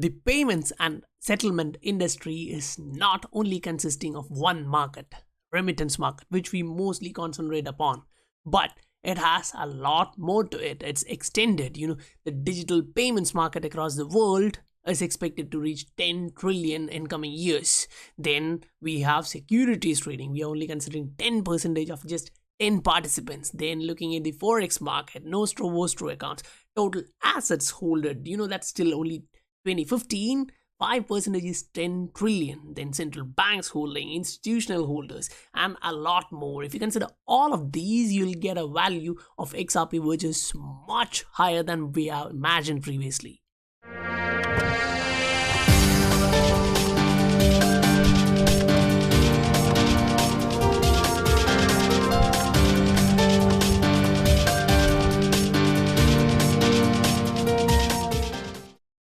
The payments and settlement industry is not only consisting of one market, remittance market, which we mostly concentrate upon, but it has a lot more to it. It's extended. The digital payments market across the world is expected to reach 10 trillion in coming years. Then we have securities trading. We are only considering 10% of just 10 participants. Then looking at the Forex market, Nostro Vostro accounts, total assets holded, that's still only 2015. 5% is 10 trillion. Then central banks holding, institutional holders, and a lot more. If you consider all of these, you'll get a value of XRP which is much higher than we have imagined previously.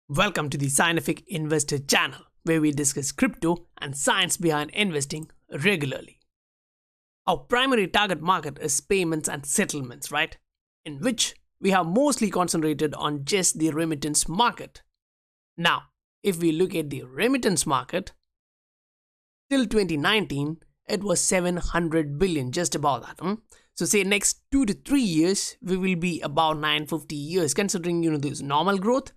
Welcome to the Scientific Investor channel, where we discuss crypto and science behind investing regularly. Our primary target market is payments and settlements, right? In which we have mostly concentrated on just the remittance market. Now, if we look at the remittance market, till 2019, it was 700 billion, just about that. So say next 2 to 3 years, we will be about 950 years, considering, this normal growth.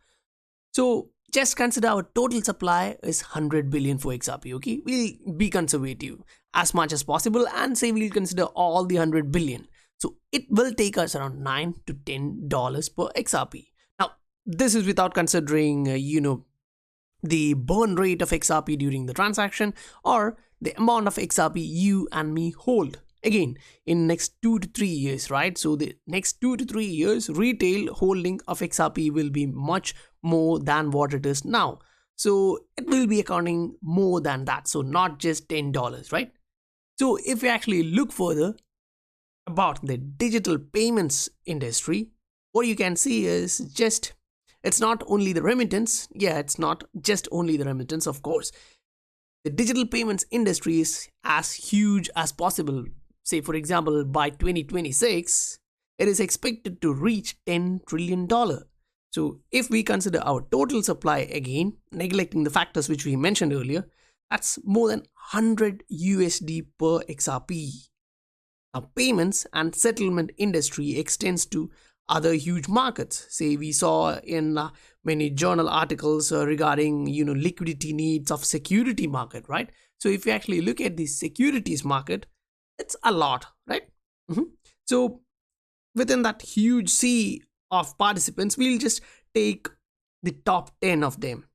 So just consider our total supply is 100 billion for XRP, okay? We'll be conservative as much as possible and say we'll consider all the 100 billion. So it will take us around $9 to $10 per XRP. Now, this is without considering, the burn rate of XRP during the transaction or the amount of XRP you and me hold. Again, in next 2 to 3 years, right? So the next 2 to 3 years, retail holding of XRP will be much more than what it is now. So it will be accounting more than that. So not just $10, right? So if you actually look further about the digital payments industry, what you can see is just, it's not only the remittance. Yeah, it's not just only the remittance, of course. The digital payments industry is as huge as possible. Say, for example, by 2026, it is expected to reach $10 trillion. So if we consider our total supply again, neglecting the factors which we mentioned earlier, that's more than 100 USD per XRP. Now, payments and settlement industry extends to other huge markets. Say we saw in many journal articles regarding, liquidity needs of security market, right? So if you actually look at the securities market, it's a lot, right? So within that huge sea of participants, we'll just take the top 10 of them.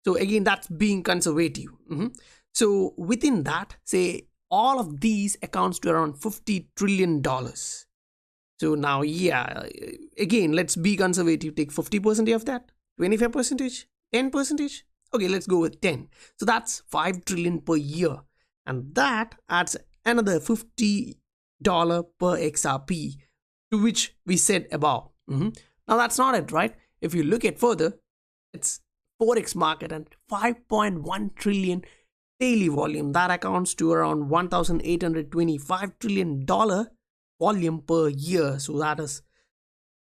So again, that's being conservative. So within that, say all of these accounts to around $50 trillion. So now, yeah, again, let's be conservative. Take 50% of that, 25%, 10%. Okay, let's go with 10. So that's 5 trillion per year. And that adds another $50 per XRP, to which we said above. Now that's not it, right? If you look at further, it's Forex Market and 5.1 trillion daily volume. That accounts to around $1,825 trillion volume per year. So that is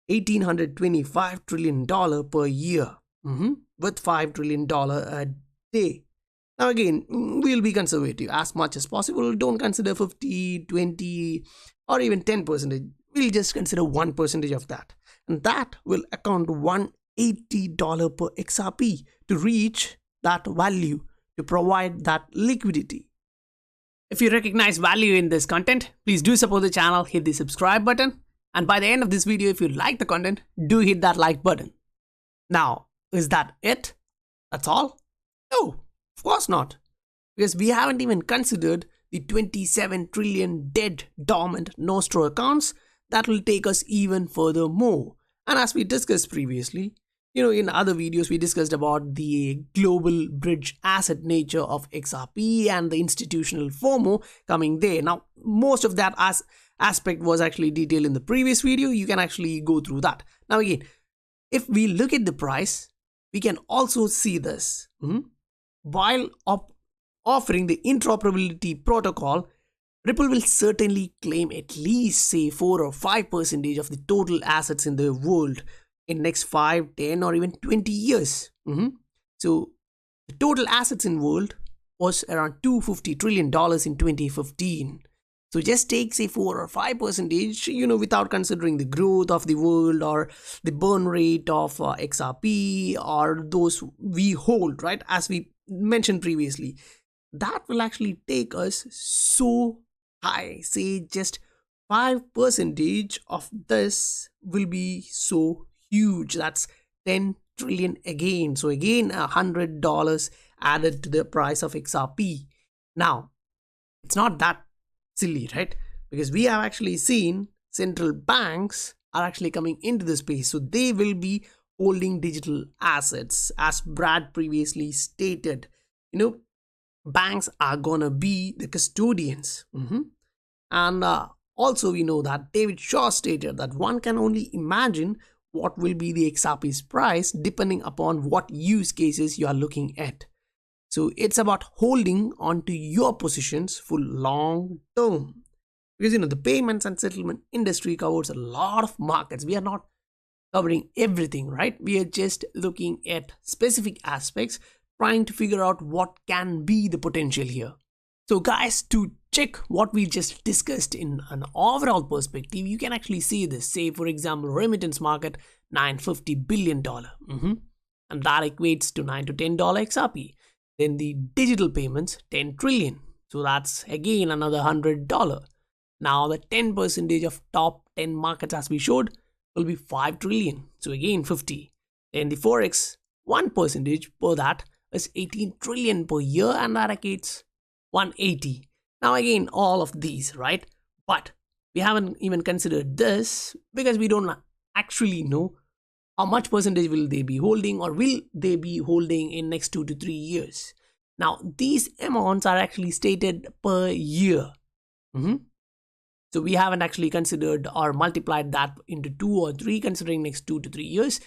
$1,825 trillion per year, with $5 trillion a day. Now again, we'll be conservative as much as possible. Don't consider 50, 20 or even 10%. We'll just consider 1% of that. And that will account to $180 per XRP to reach that value, to provide that liquidity. If you recognize value in this content, please do support the channel, hit the subscribe button. And by the end of this video, if you like the content, do hit that like button. Now, is that it? That's all? No. Of course not, because we haven't even considered the 27 trillion dead dormant Nostro accounts that will take us even further more. And as we discussed previously, in other videos, we discussed about the global bridge asset nature of XRP and the institutional FOMO coming there. Now, most of that aspect was actually detailed in the previous video. You can actually go through that. Now again, if we look at the price, we can also see this. While offering the interoperability protocol, Ripple will certainly claim at least say 4 or 5% of the total assets in the world in next 5, 10 or even 20 years. So the total assets in world was around $250 trillion in 2015. So just take say 4 or 5%, without considering the growth of the world or the burn rate of XRP or those we hold, right? As we mentioned previously, that will actually take us so high. Say just 5% of this will be so huge. That's 10 trillion again. So again, $100 added to the price of XRP. Now, it's not that silly, right? Because we have actually seen central banks are actually coming into the space. So they will be holding digital assets. As Brad previously stated, banks are gonna be the custodians. And also we know that David Shaw stated that one can only imagine what will be the XRP's price depending upon what use cases you are looking at. So it's about holding on to your positions for long term. Because the payments and settlement industry covers a lot of markets. We are not covering everything, right? We are just looking at specific aspects, trying to figure out what can be the potential here. So guys, to check what we just discussed in an overall perspective, you can actually see this. Say for example, remittance market, $950 billion. And that equates to $9 to $10 XRP. Then the digital payments, 10 trillion. So that's again another $100. Now the 10% of top 10 markets as we showed will be 5 trillion. So again 50. Then the Forex 1% per that is 18 trillion per year, and that equates 180. Now again all of these, right? But we haven't even considered this because we don't actually know how much percentage will they be holding or will they be holding in next 2 to 3 years. Now these amounts are actually stated per year. So we haven't actually considered or multiplied that into 2 or 3 considering next 2 to 3 years,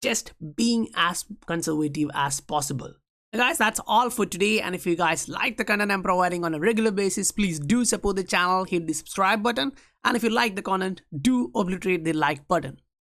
just being as conservative as possible. Guys, that's all for today, and if you guys like the content I'm providing on a regular basis, please do support the channel, hit the subscribe button, and if you like the content, do obliterate the like button.